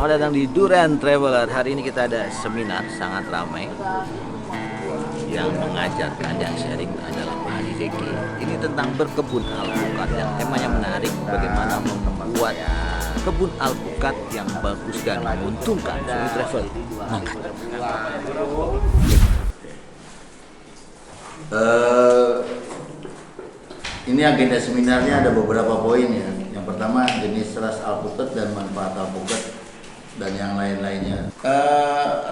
Selamat datang di Duren Traveler. Hari ini kita ada seminar sangat ramai. Yang mengajarkan, yang sharing adalah Pak Haji Zeki. Ini tentang berkebun alpukat yang temanya menarik. Bagaimana membuat kebun alpukat yang bagus dan menguntungkan. Semi Travel mangkat. Ini agenda seminarnya ada beberapa poin ya. Yang pertama jenis ras alpukat dan manfaat alpukat dan yang lain-lainnya.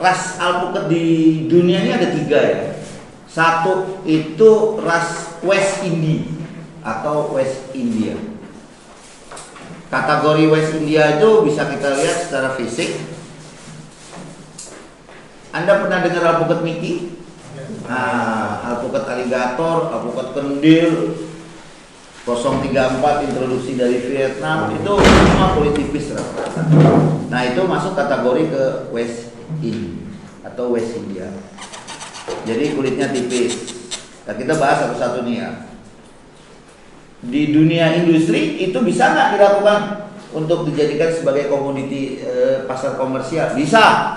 Ras alpukat di dunia ini ada 3 ya. Satu itu ras West India atau West India. Kategori West India itu bisa kita lihat secara fisik. Anda pernah dengar alpukat Mickey? Nah, alpukat aligator, alpukat kendil, 034 introduksi dari Vietnam itu semua kulit tipis rata-rata. Nah itu masuk kategori ke West India atau West India. Jadi kulitnya tipis. Nah kita bahas satu-satu nih ya. Di dunia industri itu bisa nggak dilakukan untuk dijadikan sebagai komoditi pasar komersial? Bisa.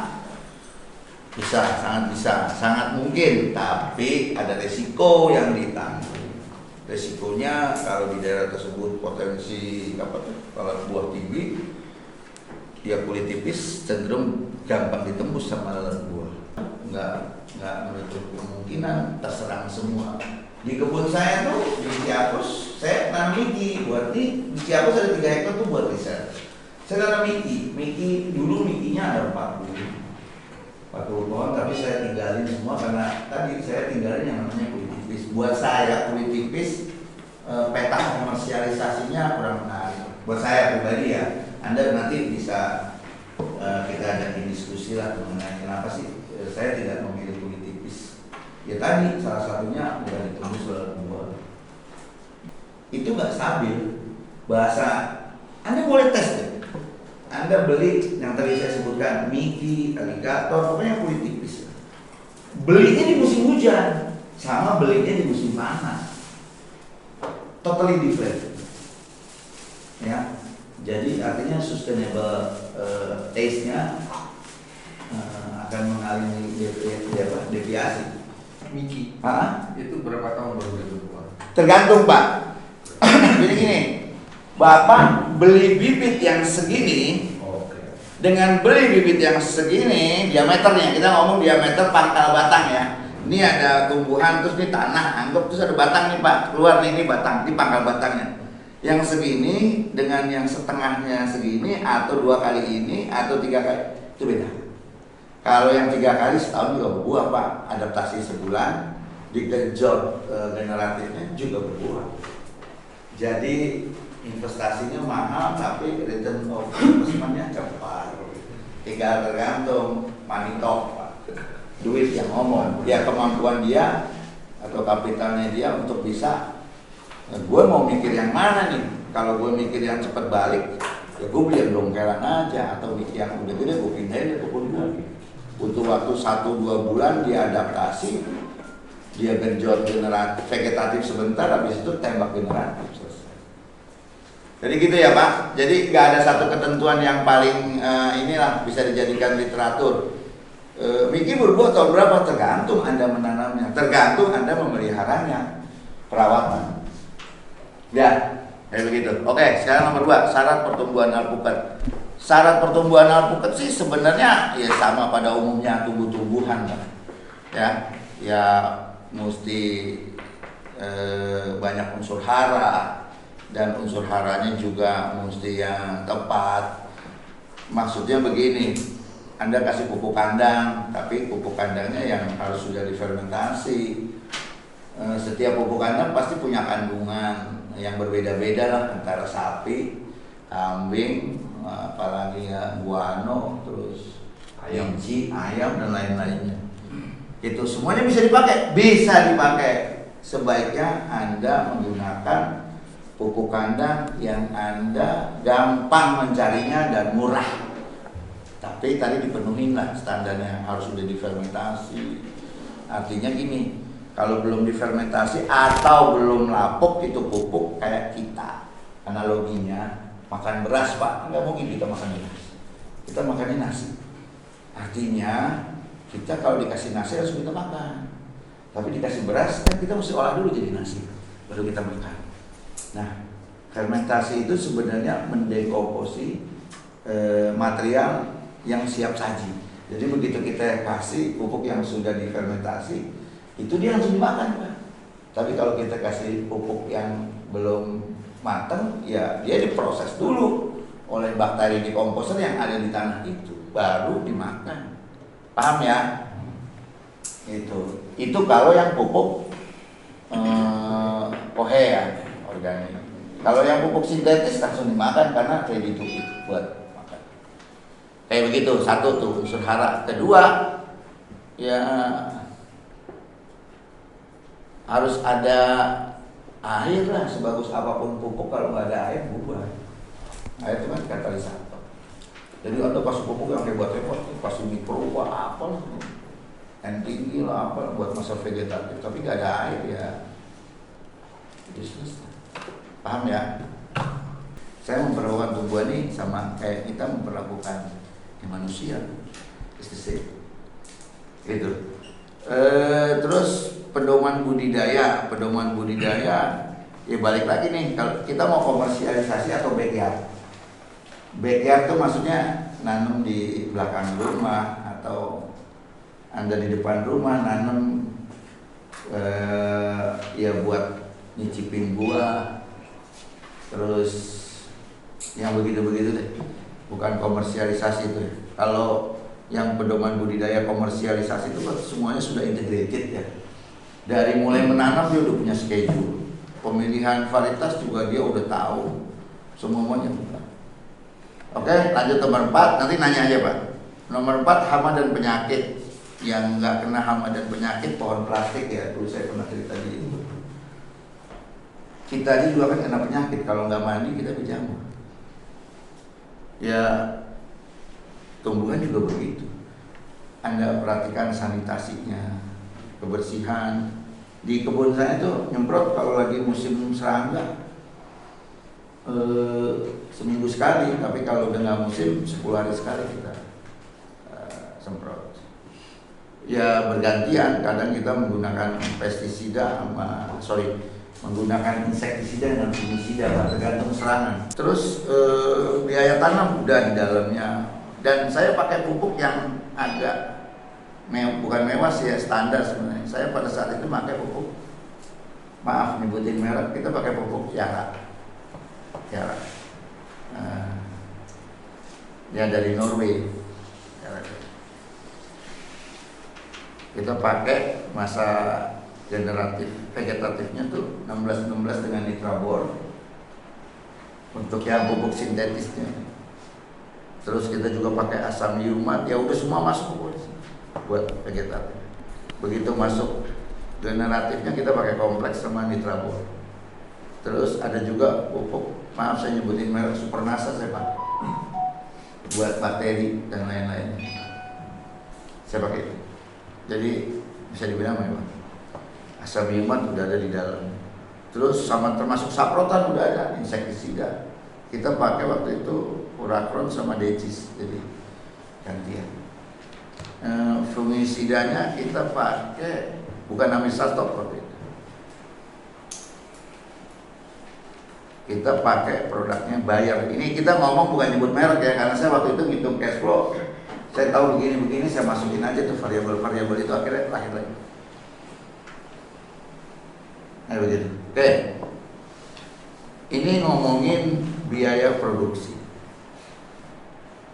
Bisa, sangat bisa, sangat mungkin. Tapi ada resiko yang ditanggung. Resikonya kalau di daerah tersebut potensi kalau buah tinggi, dia kulit tipis cenderung gampang ditembus sama lalat buah. Nggak menutup kemungkinan terserang semua. Di kebun saya tuh di Ciapus, saya tanam Miki. Berarti di Ciapus ada 3 hektar tuh buat riset. Saya tanam Miki dulu Mikinya ada 40 pohon, tapi saya tinggalin semua karena tadi saya tinggalin yang namanya kulit tipis. Buat saya kulit tipis peta komersialisasinya kurang menarik. Buat saya pribadi ya, Anda nanti bisa kita adakin diskusi lah mengenai kenapa sih saya tidak memilih kulit tipis. Ya tadi salah satunya udah ditembus oleh buah. Itu nggak stabil. Bahasa Anda boleh tes deh. Anda beli yang tadi saya sebutkan, Mickey, aligator, pokoknya kulit tipis. Belinya di musim hujan, sama belinya di musim panas. Totally different. Ya, jadi artinya sustainable taste-nya akan mengalami deviasi. Mickey, itu berapa tahun baru itu keluar? Tergantung Pak. Jadi gini. Bapak beli bibit yang segini, dengan beli bibit yang segini diameternya, kita ngomong diameter pangkal batang ya. Ini ada tumbuhan terus ini tanah, anggap terus ada batang nih Pak, keluar nih ini batang, ini pangkal batangnya. Yang segini dengan yang setengahnya segini atau 2 kali ini atau 3 kali itu beda. Kalau yang 3 kali setahun juga berbuah Pak, adaptasi sebulan, digenjot generatifnya juga berbuah. Jadi investasinya mahal tapi return of investment-nya cepat. Tinggal tergantung money talk, Pak. Duit yang ngomong, ya kemampuan dia atau kapitalnya dia untuk bisa. Gue mau mikir yang mana nih? Kalau gue mikir yang cepat balik, ya gue beli yang dongkelan aja atau yang udah gede gue pindahin ke kebun gue. Butuh waktu 1-2 bulan dia adaptasi, dia genjot generatif vegetatif sebentar, habis itu tembak generatif. Jadi gitu ya Pak. Jadi nggak ada satu ketentuan yang paling inilah bisa dijadikan literatur. Miki berbuah tahun berapa? Tergantung Anda menanamnya, tergantung Anda memeliharanya, perawatan. Ya, kayak begitu. Oke, sekarang nomor 2, syarat pertumbuhan alpukat. Syarat pertumbuhan alpukat sih sebenarnya ya sama pada umumnya tumbuh-tumbuhan, Pak. Ya mesti banyak unsur hara. Dan unsur haranya juga mesti yang tepat. Maksudnya begini, Anda kasih pupuk kandang, tapi pupuk kandangnya yang harus sudah difermentasi. Setiap pupuk kandang pasti punya kandungan yang berbeda-beda lah, antara sapi, kambing, apalagi ya guano, terus kelinci, ayam dan lain-lainnya. Itu semuanya bisa dipakai, Sebaiknya Anda menggunakan pupuk kandang yang Anda gampang mencarinya dan murah. Tapi tadi dipenuhin lah standarnya, harus sudah difermentasi. Artinya gini, kalau belum difermentasi atau belum lapuk itu pupuk kayak kita. Analoginya makan beras Pak, nggak mungkin kita makan beras. kita makannya nasi. Artinya kita kalau dikasih nasi harus kita makan. Tapi dikasih beras kan kita mesti olah dulu jadi nasi, baru kita makan. Nah, fermentasi itu sebenarnya mendekomposi material yang siap saji. Jadi begitu kita kasih pupuk yang sudah difermentasi, itu dia langsung dimakan, Pak. Tapi kalau kita kasih pupuk yang belum matang, ya dia diproses dulu oleh bakteri dekomposer yang ada di tanah itu, baru dimakan. Paham ya? Itu kalau yang pupuk OHE ya, organik. Kalau yang pupuk sintetis langsung dimakan karena ready to eat buat makan. Kayak begitu, satu tuh unsur hara. Kedua, ya harus ada air lah, sebagus apapun pupuk kalau nggak ada air bubar. Air itu kan katalisator. Jadi ada kasih pupuk yang hebat-hebat, kasih mikro apa lah, yang tinggi lah apa buat masa vegetatif, tapi nggak ada air ya. Bisnis. Paham ya? Saya memperlakukan tumbuhan ini sama kayak kita memperlakukan manusia. Gitu. Terus pedoman budidaya ya balik lagi nih, kalau kita mau komersialisasi atau backyard. Backyard itu maksudnya nanam di belakang rumah atau Anda di depan rumah nanam ya buat nyicipin buah, terus yang begitu-begitu deh, bukan komersialisasi itu. Kalau yang pedoman budidaya komersialisasi itu semuanya sudah integrated ya. Dari mulai menanam dia udah punya schedule, pemilihan varietas juga dia udah tahu semuanya. Oke, lanjut nomor 4, nanti nanya aja Pak. Nomor 4, hama dan penyakit. Yang nggak kena hama dan penyakit pohon plastik ya, dulu saya pernah cerita di itu. Kita aja juga kan kena penyakit, kalau nggak mandi kita berjamur. Ya, tumbuhan juga begitu. Anda perhatikan sanitasinya, kebersihan. Di kebun saya itu nyemprot kalau lagi musim serangga seminggu sekali, tapi kalau udah nggak musim 10 hari sekali kita semprot. Ya bergantian, kadang kita menggunakan pestisida menggunakan insektisida dengan fungisida, tergantung serangan. Terus biaya tanam udah di dalamnya, dan saya pakai pupuk yang agak bukan mewah sih ya, standar sebenarnya. Saya pada saat itu pakai pupuk, maaf nyebutin merek, kita pakai pupuk Yara. Ya dari Norway. Kita pakai masa generatif vegetatifnya tuh 16-16 dengan nitrabor untuk yang pupuk sintetisnya. Terus kita juga pakai asam yumat, ya udah semua masuk buat vegetatif. Begitu masuk generatifnya kita pakai kompleks sama nitrabor. Terus ada juga pupuk, maaf saya nyebutin merek, Supernasa saya pakai buat bakteri dan lain-lain. Saya pakai itu. Jadi bisa dibilang memang asam yumat udah ada di dalam. Terus sama termasuk saprotan udah ada, insektisida. Kita pakai waktu itu Uracron sama Decis, jadi gantian. Fungisidanya kita pakai bukan Amisaltop waktu itu. Kita pakai produknya Bayer. Ini kita ngomong bukan nyebut merek ya, karena saya waktu itu ngitung cash flow. Saya tahu begini-begini, saya masukin aja tuh variabel-variabel itu, akhirnya lahir lagi. Nah begitu. Oke. Ini ngomongin biaya produksi.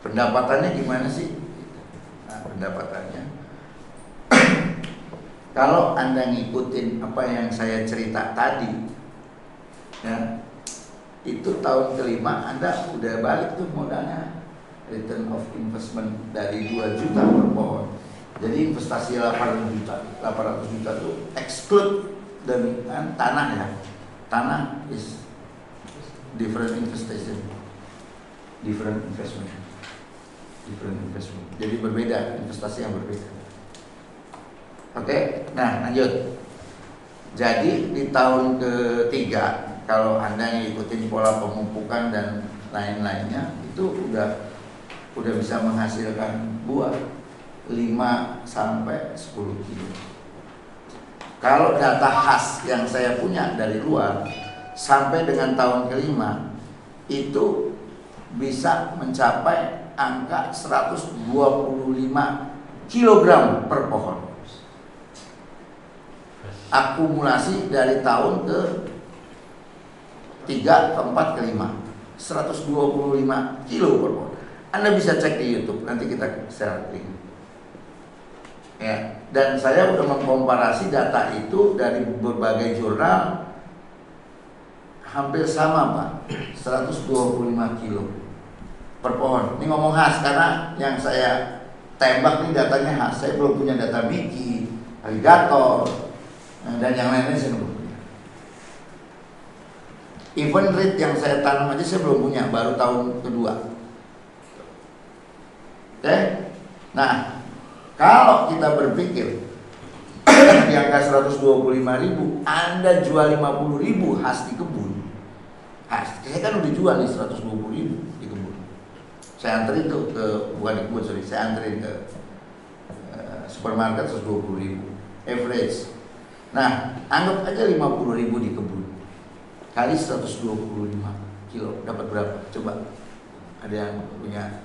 Pendapatannya gimana sih? Nah, pendapatannya. Kalau Anda ngikutin apa yang saya cerita tadi, ya, itu tahun kelima Anda udah balik tuh modalnya, return of investment dari 2 juta per pohon. Jadi investasi 800 juta tuh exclude dengan tanah ya. Tanah is different investment. Jadi berbeda, investasi yang berbeda. Oke, nah lanjut. Jadi di tahun ketiga, kalau Anda ngikutin pola pemupukan dan lain-lainnya, itu udah udah bisa menghasilkan buah 5 sampai 10 kilo. Kalau data khas yang saya punya dari luar, sampai dengan tahun kelima itu bisa mencapai angka 125 kg per pohon. Akumulasi dari tahun ke 3, ke 4, ke 5, 125 kilo per pohon. Anda bisa cek di YouTube, nanti kita share link. Ya, dan saya udah mengkomparasi data itu dari berbagai jurnal, hampir sama Pak, 125 kilo per pohon. Ini ngomong khas karena yang saya tembak ini datanya khas. Saya belum punya data Biki, Alligator, dan yang lain-lain saya belum punya. Even rate yang saya tanam aja saya belum punya, baru tahun kedua. Oke? Nah, kalau kita berpikir di angka 125.000, Anda jual 50.000 khas di kebun. Khas, saya kan udah jual nih 120.000 di kebun. Saya anterin tuh ke, bukan di kebun, sorry, saya anterin ke supermarket 120.000 average. Nah, anggap aja 50.000 di kebun kali 125 kilo, dapat berapa? Coba, ada yang punya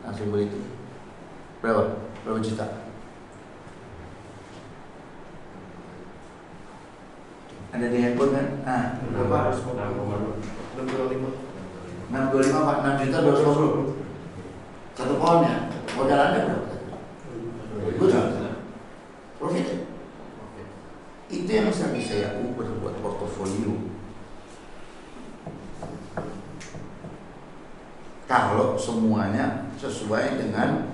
langsung beli itu berapa? Berapa juta? Ada di handphone kan? Nah, berapa? 625 Pak, 6 juta 250. Satu pohon ya? Modal Anda berapa? Profit ya? Itu yang bisa saya ukur buat portofolio. Kalau semuanya sesuai dengan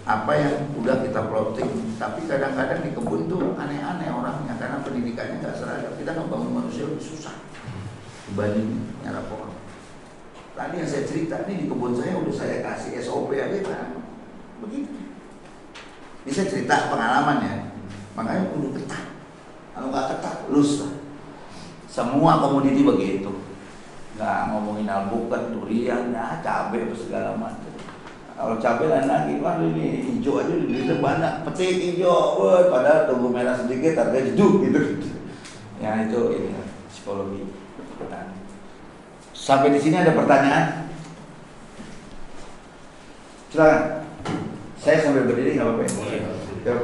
apa yang udah kita plotting. Tapi kadang-kadang di kebun tuh aneh-aneh orangnya karena pendidikannya nggak seragam. Kita ngebangun manusia lebih susah dibanding nyara pohon. Tadi yang saya cerita nih, di kebun saya udah saya kasih SOP aja kan begitu. Bisa cerita pengalaman ya. Makanya kudu ketat. Kalau nggak ketat, lus lah. Semua komoditi begitu. Nggak ngomongin alpukat, durian, nah, cabai apa segala macam. Kalau cabai lain lagi, wah ini hijau aja di banyak, petik hijau, wah, padahal tunggu merah sedikit, harga jeduk gitu. Ya itu ini psikologi. Nah, sampai di sini ada pertanyaan? Silakan. Saya sambil berdiri nggak apa-apa. Ya.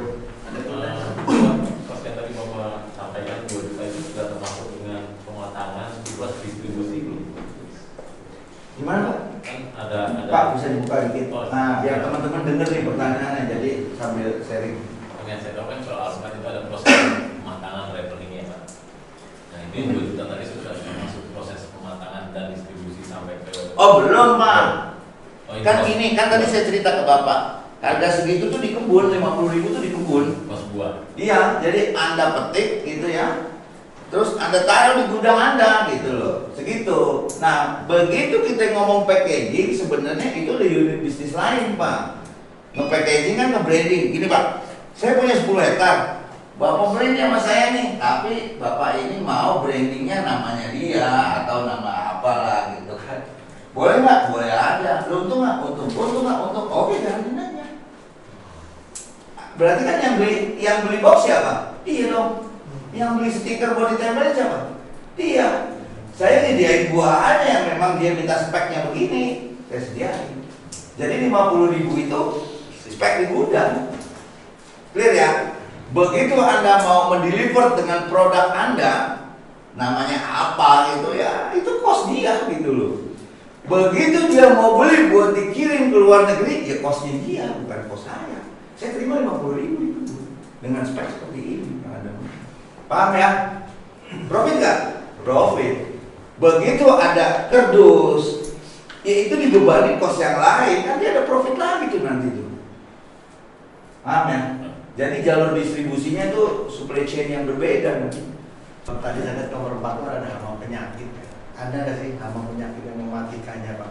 Pas yang tadi Bapak sampaikan 2 juta itu sudah termasuk dengan pematangan plus distribusi belum? Gimana Pak? Kan ada Pak bisa dibuka dikit. Nah, biar teman-teman denger nih pertanyaannya, jadi sambil sharing. yang saya tahu kan soal alpukat itu ada proses pematangan levelingnya Pak. Nah itu 2 juta tadi sudah termasuk proses pematangan dan distribusi sampai ke. Oh belum Pak. Oh, ini Kan pos- ini kan tadi saya cerita ke Bapak. Harga segitu tuh di kebun, 50.000 tuh di kebun. pos buah. Iya, jadi Anda petik gitu ya. Terus Anda taruh di gudang Anda gitu loh. Segitu. Nah, begitu kita ngomong packaging, sebenarnya itu ada unit bisnis lain, Pak. Nge-packaging kan nge-branding. Gini, Pak. Saya punya 10 hektar. Bapak branding sama saya nih, tapi Bapak ini mau brandingnya namanya dia atau nama apalah gitu kan. Boleh nggak? Boleh aja. Lu untung nggak? Untung. Untung nggak? Untung. Oke, jalanin aja. Berarti kan yang beli box siapa? Dia dong. Yang beli stiker body tempel siapa? Dia. Saya nyediain buahannya yang memang dia minta speknya begini, saya sediain. Jadi 50.000 itu spek di gudang. Clear ya? Begitu Anda mau mendeliver dengan produk Anda, namanya apa gitu ya, itu cost dia gitu loh. Begitu dia mau beli buat dikirim ke luar negeri, ya costnya dia, bukan cost saya. Saya terima 50.000 itu dengan spek seperti ini. Paham ya? Profit nggak? Profit. Begitu ada kerdus, ya itu dibebani cost yang lain, kan dia ada profit lagi tuh nanti tuh. Paham ya? Jadi jalur distribusinya tuh supply chain yang berbeda nanti. Tadi saya lihat nomor 4 itu ada hama penyakit. Ada nggak sih hama penyakit yang mematikannya Pak?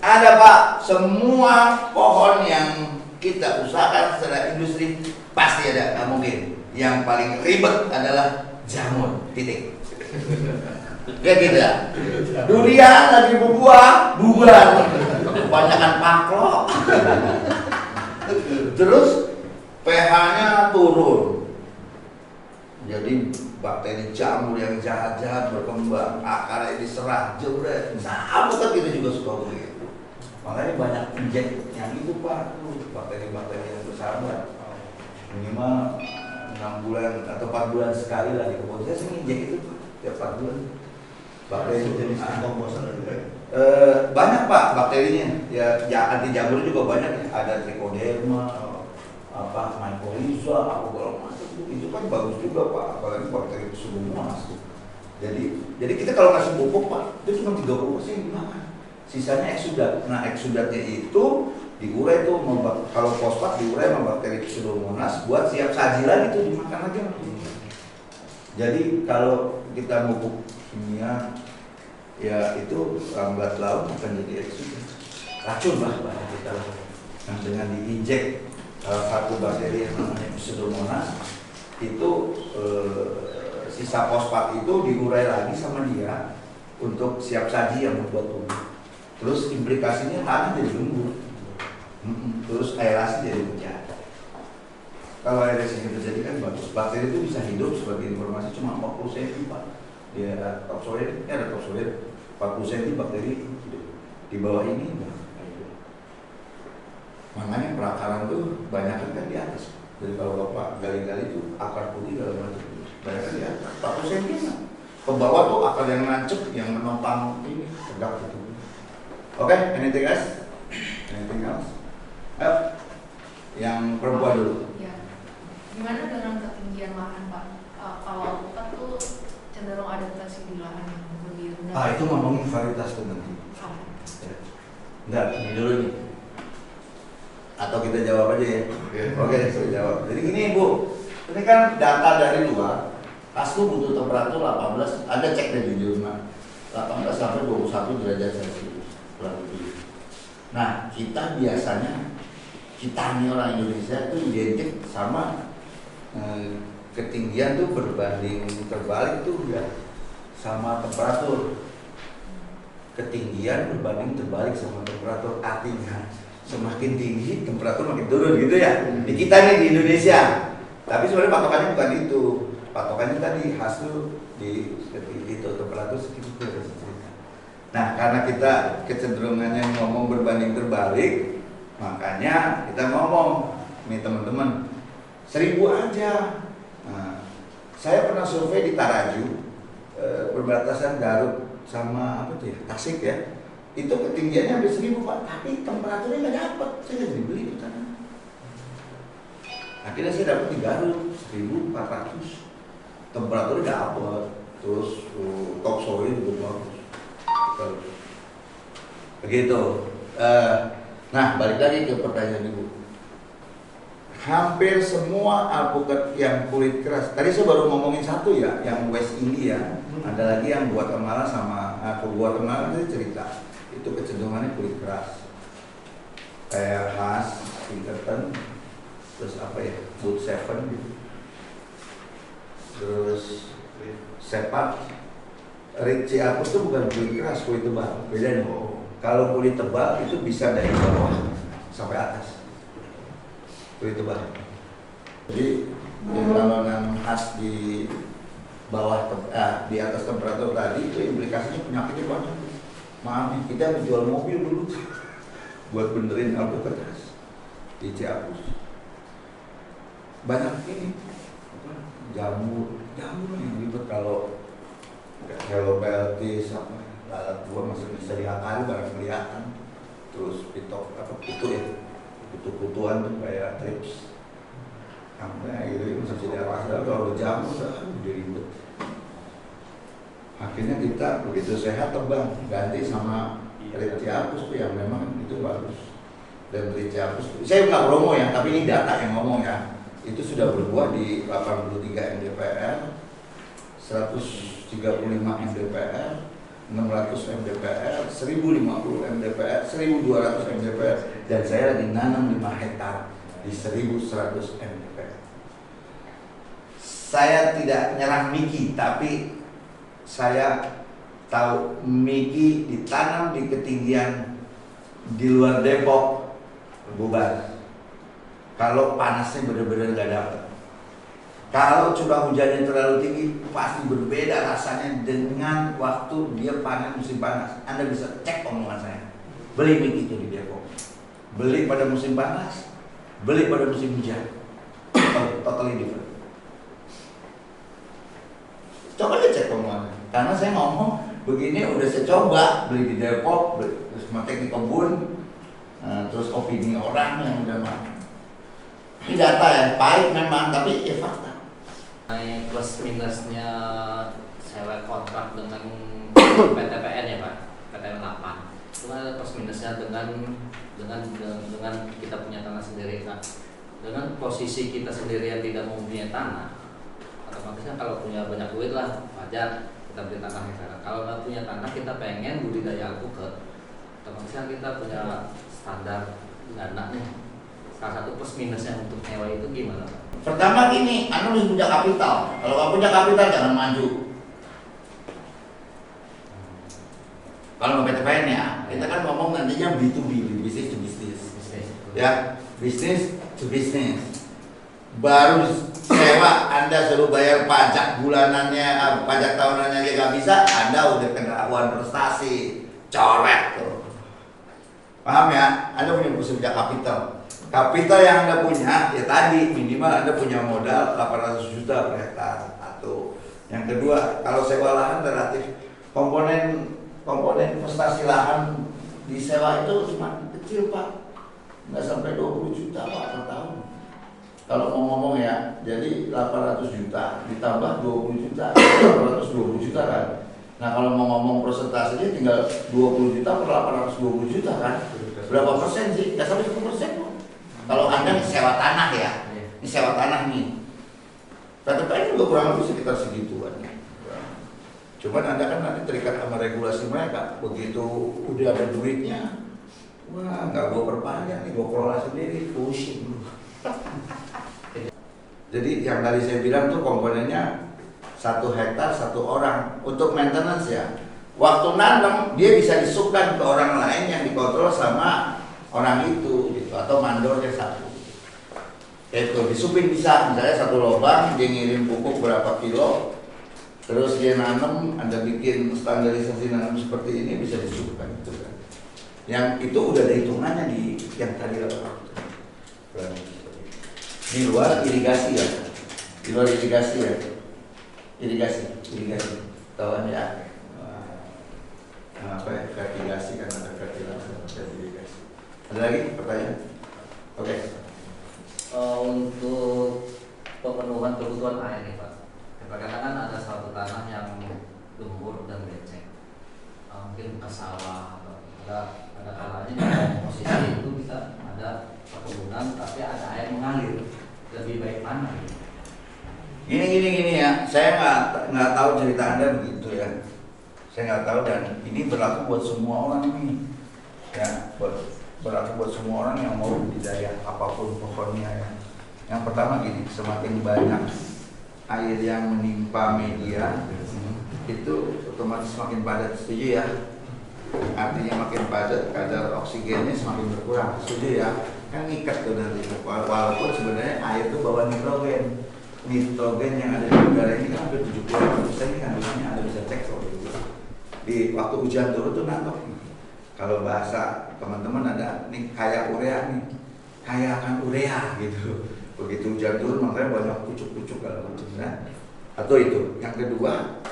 Ada Pak, semua pohon yang kita usahakan secara industri pasti ada, nggak mungkin. Yang paling ribet adalah jamur, titik. Ya gitu ya. Durian lagi berbuah, bubar. kebanyakan paklok. Terus pH-nya turun. Jadi bakteri jamur yang jahat-jahat berkembang, akarnya diserang, jebret. Sama kan kita juga suka begitu. Makanya banyak injek yang itu Pak, bakteri-bakteri yang bersahabat. Minimal 6 bulan atau 4 bulan sekali lah di kebun. Saya sering injek itu tiap 4 bulan. Bakteri jenis komposer juga. banyak Pak bakterinya. Ya anti jamur juga banyak ya. Ada Trichoderma, mycorrhiza, apa segala macam. Itu kan bagus juga Pak, apalagi bakteri Pseudomonas. Jadi kita kalau ngasih pupuk Pak, itu cuma 30% dimakan. Sisanya eksudat. Nah, eksudatnya itu diurai tuh, kalau fosfat diurai sama bakteri Pseudomonas buat siap saji lagi tuh dimakan lagi. Jadi kalau kita pupuk kimia, ya itu lambat laun akan jadi eksudat. Racun lah banyak kita lah. Nah, dengan diinjek salah satu bakteri yang namanya Pseudomonas itu sisa fosfat itu diurai lagi sama dia untuk siap saji yang membuat tumbuh. Terus implikasinya tanah jadi gembur. Terus aerasi jadi pecah. Kalau aerasi itu terjadi kan bagus. Bakteri itu bisa hidup sebagai informasi cuma 40 cm Pak. Dia ada topsoil, 40 cm bakteri hidup. Di bawah ini enggak. Makanya perakaran tuh banyak kan di atas. Jadi kalau Bapak gali-gali itu akar putih dalam macam banyak kan di atas. 40 cm lah. Ke bawah tuh akar yang nancep, yang menopang ini tegak gitu. Oke, anything else? Anything else? Yang perempuan dulu. Ya. Gimana dengan ketinggian lahan Pak? Kalau alpukat tuh cenderung adaptasi di lahan yang lebih rendah. Itu ngomongin varietas tuh nanti. Enggak, ini dulu nih. Atau kita jawab aja ya? Oke, saya jawab. Jadi gini Bu, ini kan data dari luar. Kastu butuh temperatur 18, ada cek dari jurnal 18 sampai 21 derajat Celcius. Nah, kita biasanya, kita nih orang Indonesia itu identik sama ketinggian tuh berbanding terbalik tuh ya sama temperatur. Ketinggian berbanding terbalik sama temperatur, artinya semakin tinggi temperatur makin turun gitu ya. Di kita nih di Indonesia. Tapi sebenarnya patokannya bukan itu. Patokannya tadi hasil di itu temperatur segitu. Nah, karena kita kecenderungannya ngomong berbanding terbalik, makanya kita ngomong nih teman-teman 1000 aja. Nah, saya pernah survei di Taraju, perbatasan Garut sama apa tuh ya, Tasik ya. Itu ketinggiannya hampir 1000 Pak, tapi temperaturnya nggak dapat. Saya nggak jadi beli itu tanah. Akhirnya saya dapat di Garut 1400. Temperaturnya dapat, terus topsoil juga bagus. Begitu. Nah, balik lagi ke pertanyaan Ibu. Hampir semua alpukat yang kulit keras. Tadi saya baru ngomongin satu ya, yang West India. Ada lagi yang Guatemala sama Guatemala itu cerita. Itu kecenderungannya kulit keras. Kayak khas, Pinkerton, terus apa ya, Wood Seven gitu. Terus Sepat. Ritchie Apus itu bukan kulit keras, kulit tebal. Beda nih. Kalau kulit tebal itu bisa dari bawah sampai atas. Kulit tebal. Jadi kalau yang khas di bawah di atas temperatur tadi itu implikasinya penyakitnya banyak. Maaf nih, kita menjual mobil dulu buat benerin alpukat keras. Ritchie Apus. Banyak ini jamur yang ribet kalau Hello Peltis apa lalat gua masih bisa diakali barang kelihatan. Terus pitok apa pitu ya, pitu-pituan tuh kayak trips sampai gitu masih diakali. Kalau jamur udah ribet. Akhirnya kita begitu sehat tebang ganti sama Ritchie Apus tuh yang memang itu bagus. Dan Ritchie Apus saya nggak promo ya, tapi ini data yang ngomong ya. Itu sudah berbuah di 83 mdpr, 135 mdpr, 600 mdpr, 1050 mdpr, 1200 mdpr, dan saya lagi nanam 5 hektar di 1100 mdpr. Saya tidak nyerang Miki, tapi saya tahu Miki ditanam di ketinggian di luar Depok bubar. Kalau panasnya benar-benar nggak dapat. Kalau curah hujannya terlalu tinggi, pasti berbeda rasanya dengan waktu dia panen musim panas. Anda bisa cek omongan saya. Beli mic itu di Depok. Beli pada musim panas, beli pada musim hujan. Totally different. Coba deh cek omongannya. Karena saya ngomong begini udah saya coba beli di Depok, terus matek di kebun, terus opini orang yang udah mah. Ini data ya, pahit memang, tapi ya fakta. Plus minusnya sewa kontrak dengan PTPN ya Pak, PTPN 8. Itu ada plus minusnya dengan kita punya tanah sendiri kan. Dengan posisi kita sendiri yang tidak mempunyai tanah, otomatisnya kalau punya banyak duit lah wajar kita beli tanah sekarang. Kalau nggak punya tanah kita pengen budidaya alpukat, otomatisnya kita punya standar dana nih. Salah satu plus minusnya untuk nyewa itu gimana Pak? Pertama gini, Anda harus punya kapital. Kalau nggak punya kapital jangan maju. Kalau mau PTPN ya, kita kan ngomong nantinya B2B, business to business. Ya, business to business. Baru sewa Anda suruh bayar pajak bulanannya, pajak tahunannya dia nggak bisa, Anda udah kena awan prestasi, coret tuh. Paham ya? Anda punya kapital. Kapital yang Anda punya, ya tadi minimal Anda punya modal 800 juta per hektar. Satu. Yang kedua, kalau sewa lahan relatif komponen investasi lahan di sewa itu cuma kecil Pak, nggak sampai 20 juta Pak per tahun. Kalau mau ngomong ya, jadi 800 juta ditambah 20 juta, 820 juta kan. Nah kalau mau ngomong persentasenya tinggal 20 juta per 820 juta kan. Berapa persen sih? Nggak sampai 10% kok. Kalau Anda sewa tanah ya, ini sewa tanah nih. PTPN juga kurang lebih sekitar segituan. Cuman Anda kan nanti terikat sama regulasi mereka. Begitu udah ada duitnya, wah nggak gue perpanjang nih, gue kelola sendiri, pusing. Jadi yang tadi saya bilang tuh komponennya 1 hektar 1 orang untuk maintenance ya. Waktu nanam dia bisa disubkan ke orang lain yang dikontrol sama orang itu gitu, atau mandornya satu. Itu disupin bisa, misalnya 1 lubang dia ngirim pupuk berapa kilo, terus dia nanam, Anda bikin standarisasi nanam seperti ini bisa disupkan itu kan. Yang itu udah ada hitungannya di yang tadi di luar irigasi ya, di luar irigasi ya, irigasi, tahu ya. Apa ya, fertigasi kan ada fertilasi dan irigasi. Ada lagi pertanyaan? Oke. Untuk pemenuhan kebutuhan air nih Pak, kadang-kadang ada suatu tanah yang gembur dan becek, mungkin ke sawah atau ada kalanya di posisi itu bisa ada perkebunan tapi ada air mengalir, lebih baik mana? Gini ya, saya nggak tahu cerita Anda begitu ya. Saya nggak tahu dan ini berlaku buat semua orang nih, ya berlaku buat semua orang yang mau budidaya apapun pokoknya ya. Yang pertama gini, semakin banyak air yang menimpa media itu otomatis semakin padat, setuju ya? Artinya makin padat, kadar oksigennya semakin berkurang, setuju ya? Kan ngikat tuh nanti, walaupun sebenarnya air itu bawa nitrogen yang ada di udara ini kan hampir 70% ini kandungannya Anda bisa cek soal itu. Di waktu hujan turun tuh nantok. Kalau bahasa teman-teman ada nih kayak urea nih, kayak akan urea gitu. Begitu hujan turun makanya banyak pucuk-pucuk kalau macam kan. Atau itu. Yang kedua,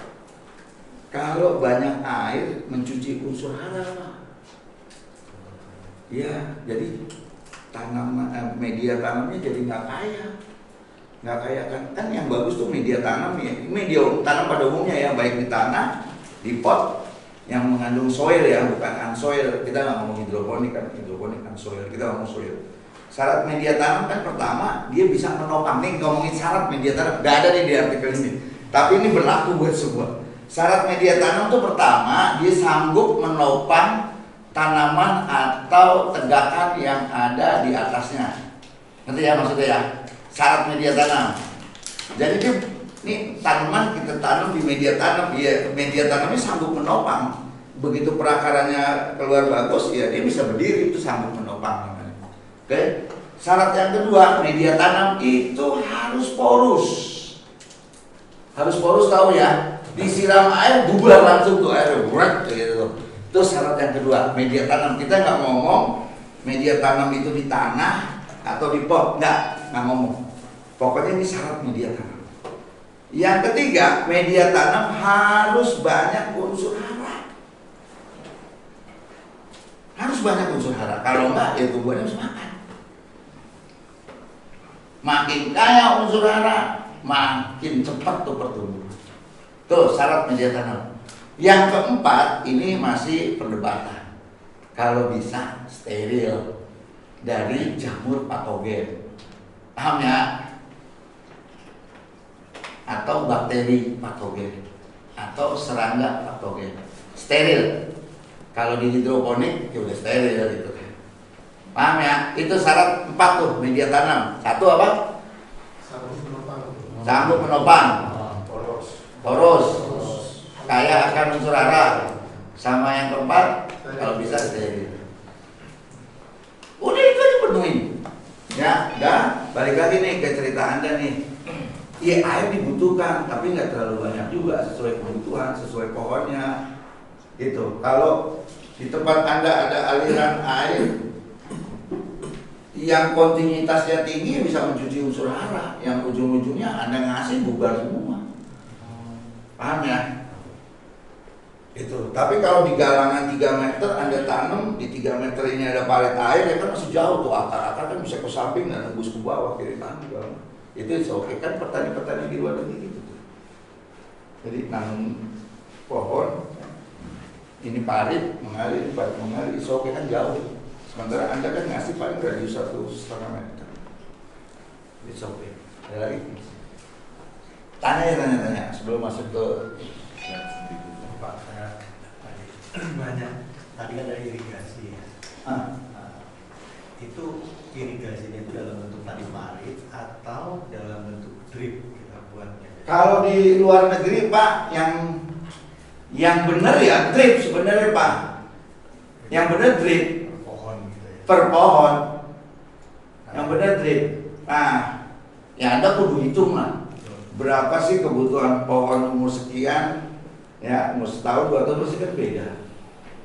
kalau banyak air mencuci unsur hara. Ya, jadi media tanamnya jadi nggak kaya kan yang bagus tuh media tanam ya, media tanam pada umumnya ya, baik di tanah, di pot yang mengandung soil ya, bukan unsoil. Kita nggak ngomong hidroponik kan, hidroponik unsoil, kita ngomong soil. Syarat media tanam kan pertama dia bisa menopang. Nih ngomongin syarat media tanam, nggak ada nih di artikel ini, tapi ini berlaku buat semua. Syarat media tanam tuh pertama dia sanggup menopang tanaman atau tegakan yang ada di atasnya. Nanti ya maksudnya ya, syarat media tanam. Jadi ini tanaman kita tanam di media tanam, ya media tanamnya sanggup menopang begitu perakaranya keluar bagus, ya dia bisa berdiri, itu sanggup menopang namanya. Oke. Syarat yang kedua, media tanam itu harus porus. Harus porus, tahu ya? Disiram air, bubar langsung tuh air, berat gitu. Itu syarat yang kedua, media tanam. Kita nggak ngomong media tanam itu di tanah atau di pot, nggak ngomong. Pokoknya ini syarat media tanam. Yang ketiga, media tanam harus banyak unsur hara. Harus banyak unsur hara. Kalau enggak, ya tumbuhannya harus makan. Makin kaya unsur hara, makin cepat tuh pertumbuhan. Tuh syarat media tanam. Yang keempat, ini masih perdebatan. Kalau bisa steril dari jamur patogen. Paham ya? Atau bakteri patogen atau serangga patogen. Steril. Kalau di hidroponik ya udah steril gitu. Paham ya? Itu syarat 4 tuh media tanam. 1 apa? Sanggup menopang. Poros. Kaya akan unsur hara. Sama yang keempat, kalau bisa steril. Udah itu aja penuhin. Ya, udah. Balik lagi nih ke cerita Anda nih. Iya, air dibutuhkan, tapi nggak terlalu banyak juga, sesuai kebutuhan, sesuai pohonnya. Gitu. Kalau di tempat Anda ada aliran air yang kontinuitasnya tinggi bisa mencuci unsur hara, yang ujung-ujungnya Anda ngasih bubar semua. Paham ya? Itu. Tapi kalau di galangan 3 meter Anda tanam, di 3 meter ini ada palet air, ya kan masih jauh tuh, akar-akar kan bisa ke samping dan nembus ke bawah kiri kanan. Itu oke kan, petani-petani di luar negeri gitu tuh. Jadi nanam pohon, ini parit mengalir, itu oke kan jauh. Sementara Anda kan ngasih paling radius 1,5 meter. It's okay. Ada lagi? Tanya sebelum masuk ke Pak, saya banyak. Tadi kan ada irigasi ya. Itu irigasinya itu dalam bentuk tadi parit atau dalam bentuk drip kita buatnya? kalau di luar negeri Pak, yang benar ya drip sebenarnya Pak. Yang benar drip Pohon gitu ya. per pohon. Yang benar drip. Nah, ya Anda kudu hitung lah. Berapa sih kebutuhan pohon umur sekian? Ya, umur setahun, 2 tahun pasti kan beda.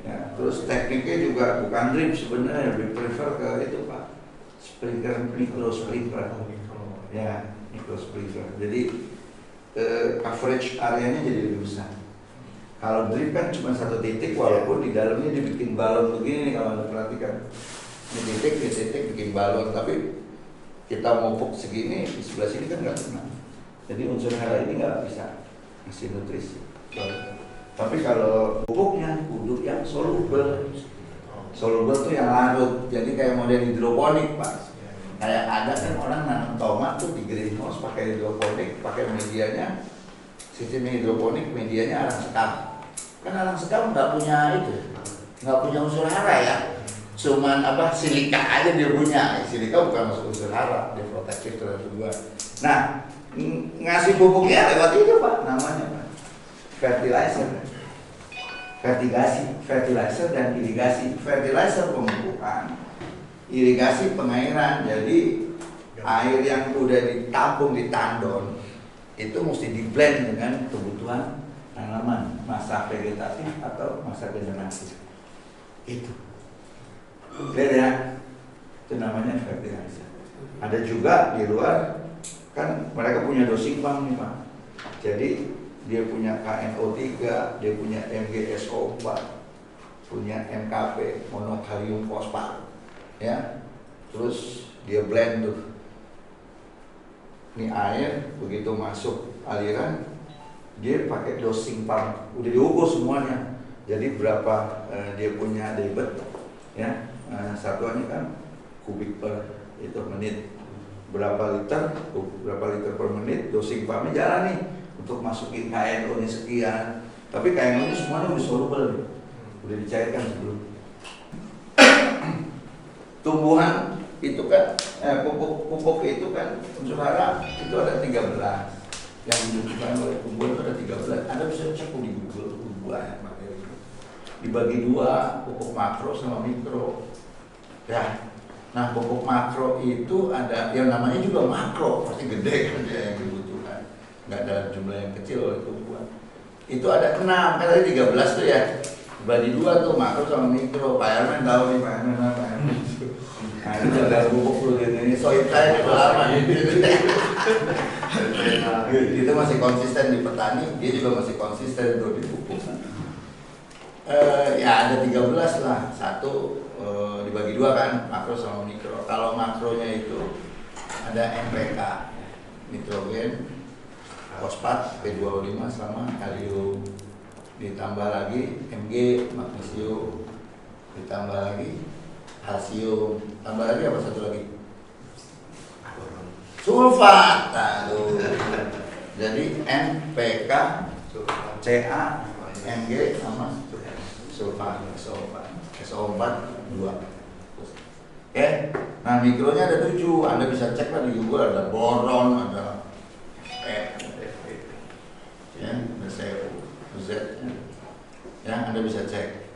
Ya, terus tekniknya juga bukan drip sebenarnya, lebih prefer ke itu Pak. Sprinkler, micro sprinkler. Ya, micro sprinkler. Jadi coverage areanya jadi lebih besar. Kalau drip kan cuma 1 titik, walaupun di dalamnya dibikin balon begini kalau Anda perhatikan. Di titik bikin balon, tapi kita mau pupuk segini, di sebelah sini kan nggak kena. Jadi unsur hara ini nggak bisa ngasih nutrisi. Tapi kalau pupuknya kudu yang soluble. Soluble tuh yang larut. Jadi kayak model hidroponik Pak. Kayak ada kan orang nanam tomat tuh di greenhouse pakai hidroponik, pakai medianya sistem hidroponik, medianya arang sekam. Kan arang sekam nggak punya itu, nggak punya unsur hara ya. Cuman silika aja dia punya. Silika bukan masuk unsur hara, dia protektif terhadap dua. Nah, ngasih pupuknya lewat itu Pak, namanya Pak fertilizer. Fertilizer dan irigasi. Fertilizer pemupukan, irigasi pengairan. Jadi air yang udah ditampung di tandon itu mesti di blend dengan kebutuhan tanaman, masa vegetatif atau masa generatif. Itu clear ya? Itu namanya fertilizer. Ada juga di luar kan mereka punya dosing pump nih Pak. Jadi dia punya KNO3, dia punya MgSO4, punya MKP, monokalium fosfat, ya. Terus dia blend tuh. Ini air begitu masuk aliran, dia pakai dosing pump, udah diukur semuanya. Jadi berapa dia punya debit, ya. Satuannya kan kubik per itu menit. Berapa liter per menit, dosing pumpnya jalan nih untuk masukin KNO-nya sekian. Tapi KNO-nya semuanya udah soluble, udah dicairkan sebelum. Tumbuhan itu kan pupuk itu kan unsur hara itu ada 13 yang dibutuhkan oleh tumbuhan itu ada 13. Anda bisa cek di Google banyak materi. dibagi dua, pupuk makro sama mikro. Ya, nah pupuk makro itu ada yang namanya juga makro, pasti gede kan dia yang dibutuhkan, nggak dalam jumlah yang kecil itu buat. Itu ada 6, kan tadi 13 tuh ya, dibagi dua tuh makro sama mikro. Pak Herman tahu nih, Pak Herman apa? Nah itu ada pupuk tuh ini soit kayak itu lama gitu. Kita masih konsisten di petani, dia juga masih konsisten tuh di pupuk. Ya ada 13 lah, satu dibagi dua kan, makro sama mikro. Kalau makronya itu ada NPK, nitrogen, fosfat, P25 sama kalium, ditambah lagi Mg, magnesium, ditambah lagi kalsium, tambah lagi apa satu lagi? Sulfat. Aduh. Jadi NPK, Ca, Mg sama sulfat, SO4 2. Oke. Nah, mikronya ada 7. Anda bisa cek lah di Google, ada boron, ada ya, ada CO, Z. Ya, Anda bisa cek.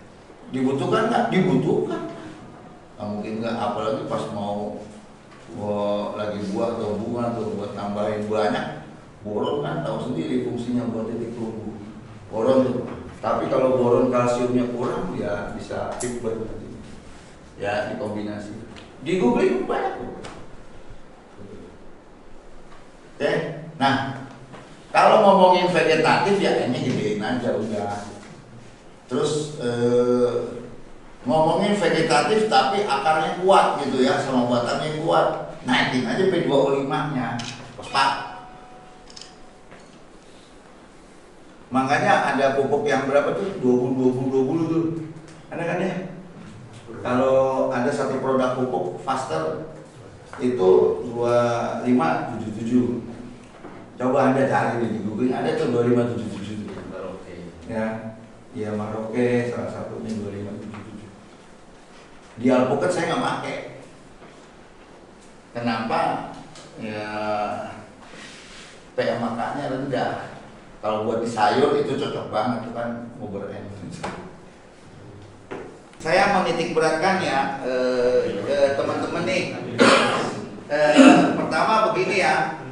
Dibutuhkan nggak? Dibutuhkan. Nggak mungkin nggak, apalagi pas mau lagi buah atau bunga atau buat nambahin banyak. Boron kan tahu sendiri fungsinya buat titik tumbuh. Boron tuh. Tapi kalau boron kalsiumnya kurang, ya bisa fibber nanti. Ya, dikombinasi. Di Google banyak tuh. Oke. Nah, kalau ngomongin vegetatif ya ini gedein aja udah. Terus ngomongin vegetatif tapi akarnya kuat gitu ya, sama batangnya kuat. Naikin aja P25-nya. Fosfat. Makanya ada pupuk yang berapa tuh? 20 tuh. Ada kan ya? Kalau ada satu produk pupuk Faster itu 2577. Coba Anda cari di Google, ada tuh 2577 tuh. Oke. Ya. Ya Maroke salah satunya 2577. Di alpukat saya nggak pakai. Kenapa? Ya PMK-nya rendah. Kalau buat di sayur itu cocok banget tuh kan, ngobrol enak. Saya menitik beratkan ya teman-teman nih. Pertama begini ya,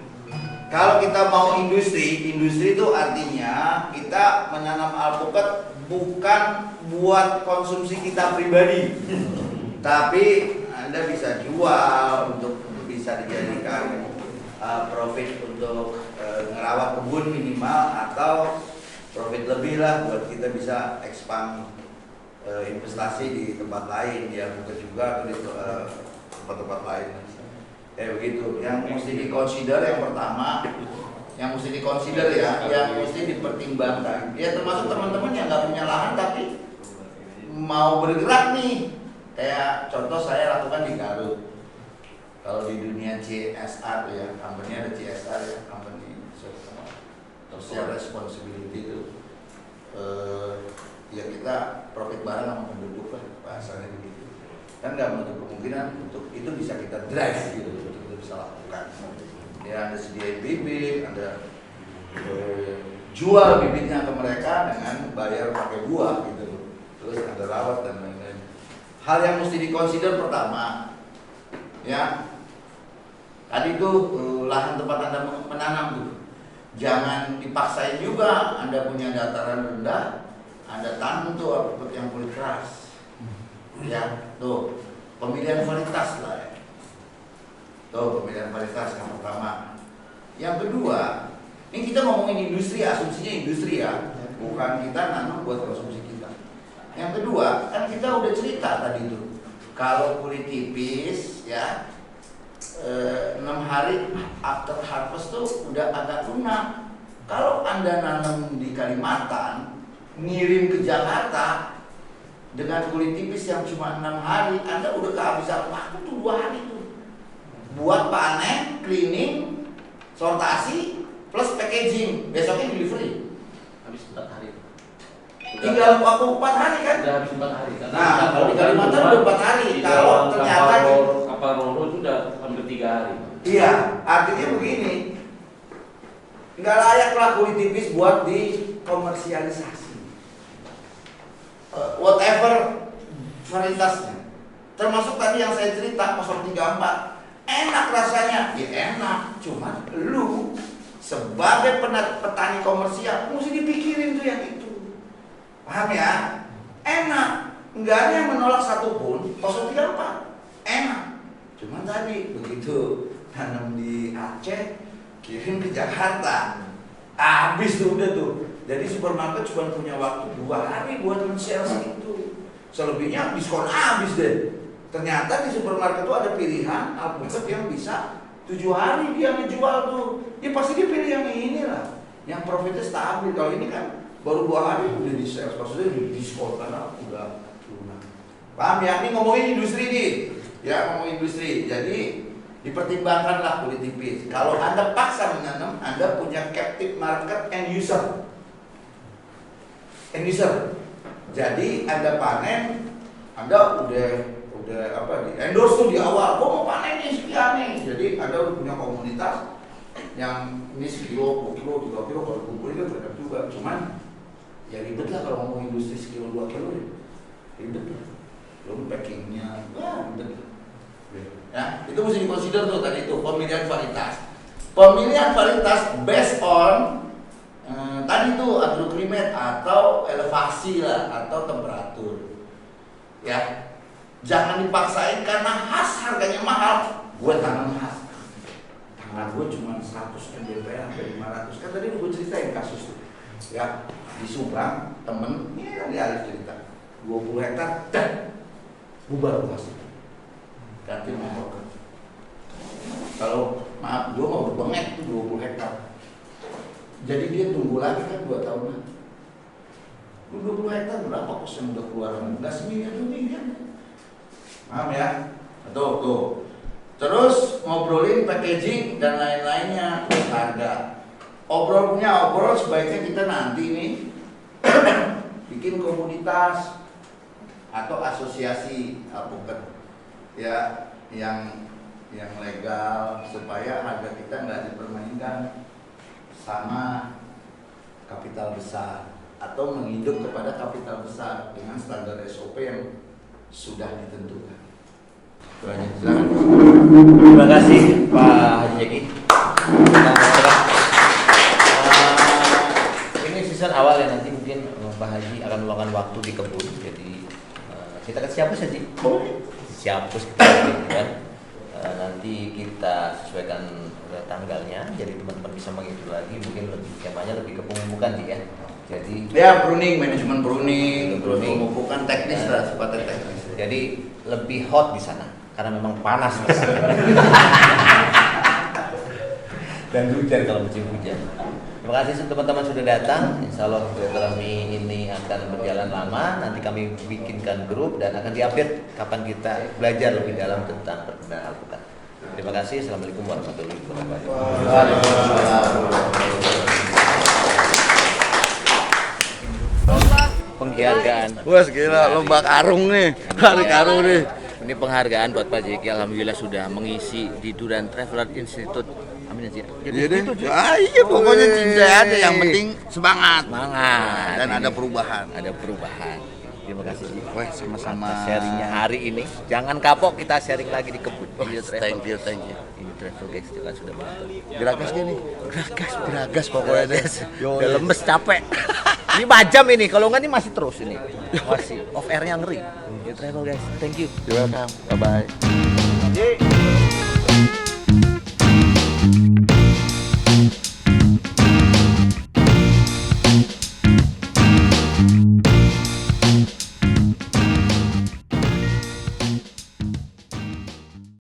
kalau kita mau industri itu artinya kita menanam alpukat bukan buat konsumsi kita pribadi, tapi Anda bisa jual untuk bisa dijadikan profit untuk ngerawat kebun minimal, atau profit lebih lah buat kita bisa expand investasi di tempat lain ya, bukan juga di tempat-tempat lain. Begitu. Yang mesti dikonsider yang pertama, yang mesti dikonsider ya, yang mesti dipertimbangkan. Ya termasuk teman-teman yang nggak punya lahan tapi mau bergerak nih. Kayak contoh saya lakukan di Garut. Kalau di dunia CSR ya, company ada CSR ya, company social responsibility itu. Ya kita profit bareng sama penduduk lah, bahasanya begitu. Kan nggak menutup kemungkinan untuk itu bisa kita drive gitu, untuk kita bisa lakukan. Ya Anda sediain bibit, Anda jual bibitnya ke mereka dengan bayar pakai buah gitu, terus Anda rawat dan lain-lain. Hal yang mesti dikonsider pertama, ya tadi tuh lahan tempat Anda menanam tuh, jangan dipaksain juga. Anda punya dataran rendah, Anda tanam tuh alpukat yang kulit keras. Ya, tuh pemilihan varietas lah ya. Tuh pemilihan varietas yang pertama. Yang kedua, ini kita ngomongin industri, asumsinya industri ya, bukan kita nanam buat konsumsi kita. Yang kedua, kan kita udah cerita tadi tuh, kalau kulit tipis ya 6 hari after harvest tuh udah agak lunak. Kalau Anda nanam di Kalimantan, ngirim ke Jakarta dengan kulit tipis yang cuma 6 hari, Anda udah kehabisan waktu tuh 2 hari tuh buat panen, cleaning, sortasi, plus packaging, besoknya delivery. Habis 4 hari. Tinggal waktu 4 hari kan? Udah habis 4 hari. Nah, kalau di Kalimantan udah 4 hari. Kalau ternyata kapal Roro itu udah hampir 3 hari. Iya, artinya begini, nggak layak lah kulit tipis buat dikomersialisasi. whatever varietasnya. Termasuk tadi yang saya cerita 034. Enak rasanya, ya enak. Cuman lu sebagai petani komersial mesti dipikirin tuh yang itu. Paham ya? Enak. Nggak ada yang menolak satupun 034. Enak. Cuman tadi begitu tanam di Aceh, kirim ke Jakarta, habis tuh udah tuh. Jadi supermarket cuma punya waktu 2 hari buat men-sales itu. Selebihnya diskon habis deh. Ternyata di supermarket itu ada pilihan alpukat yang bisa 7 hari dia ngejual tuh. Ya pasti dia pilih yang ini lah, yang profitnya stabil. Kalau ini kan baru 2 hari udah di sales, maksudnya udah diskon karena udah lunak. Paham ya? Ini ngomongin industri nih. Ya ngomongin industri. Jadi dipertimbangkanlah kulit tipis. Kalau Anda paksa menanam, Anda punya captive market end user. End user. Jadi Anda panen, Anda udah apa di endorse tuh di awal, gua mau panen nih sekian nih. Jadi Anda udah punya komunitas yang ini sekilo, 2 kilo, 3 kilo, kalau kumpulin kan banyak juga. Cuman ya ribet lah kalau ngomong industri sekilo 2 kilo ya. Ribet lah. Belum packingnya, wah ribet. Ya, itu mesti dikonsider tuh tadi itu pemilihan varietas. Pemilihan varietas based on tadi tuh agroclimate atau elevasi lah atau temperatur. Ya. Jangan dipaksain karena khas harganya mahal. Gue tanam khas. Tangan gue cuma 100 mdpl sampai 500. Kan tadi gue ceritain kasus tuh. Ya, di Subang temen, ini kan di Alif cerita 20 hektar, bubar plastik. Ganti motor. Kalau maaf, gue mau berbengek tuh 20 hektar. Jadi dia tunggu lagi kan 2 tahun lagi. 20 hektar berapa kos yang udah keluar? Enggak semiliar miliar. Paham ya? Tuh. Terus ngobrolin packaging dan lain-lainnya, harga. Obrol sebaiknya kita nanti nih bikin komunitas atau asosiasi alpukat ya yang legal supaya harga kita nggak dipermainkan sama kapital besar atau menginduk kepada kapital besar dengan standar SOP yang sudah ditentukan. Silakan. Terima kasih Pak Haji Jeki. Ini season awal ya, nanti mungkin Pak Haji akan meluangkan waktu di kebun. Jadi kita ke siapa saja? Siapa kita kan? Nanti kita sesuaikan tanggalnya, jadi teman-teman bisa mengikuti lagi. Mungkin lebih temanya lebih ke pemupukan ya. Jadi ya manajemen pruning, pemupukan teknis lah, sifatnya teknis. Jadi lebih hot di sana karena memang panas Mas. Dan hujan kalau musim hujan. Terima kasih teman-teman sudah datang. Insya Allah silaturahmi ini akan berjalan lama. Nanti kami bikinkan grup dan akan diupdate kapan kita belajar lebih dalam tentang perkebunan alpukat. Terima kasih. Assalamualaikum warahmatullahi wabarakatuh. Penghargaan. Wah gila, lomba karung nih, hari karung nih. Ini penghargaan buat Pak Jeki. Alhamdulillah sudah mengisi di Duran Traveler Institute. Amin ya. Iya deh. Iya pokoknya tidak ada, yang penting semangat. Semangat. Dan ada perubahan. Ada perubahan. Terima kasih Ji. Wah sama-sama. Sharingnya hari ini. Jangan kapok, kita sharing lagi di kebun. Thank you. Ini travel guys juga sudah bantu. Geragas gini. Geragas pokoknya deh. Udah lemes capek. Ini 4 jam ini, kalau enggak ini masih terus ini. Masih off airnya ngeri. Travel guys, thank you. You're welcome. Bye bye.